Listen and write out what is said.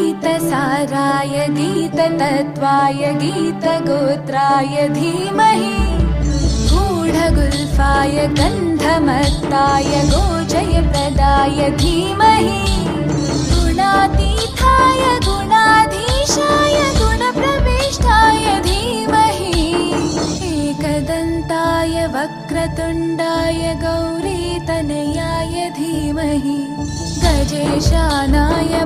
गीतसाराय गीततत्त्वाय गीतगोत्राय धीमहि गूढगुल्फाय गन्धमत्ताय गोजयप्रदाय धीमहि गुणातीताय गुणाधीशाय गुणप्रविष्टाय धीमहि एकदन्ताय वक्रतुण्डाय गौरीतनयाय धीमहि गजेशानाय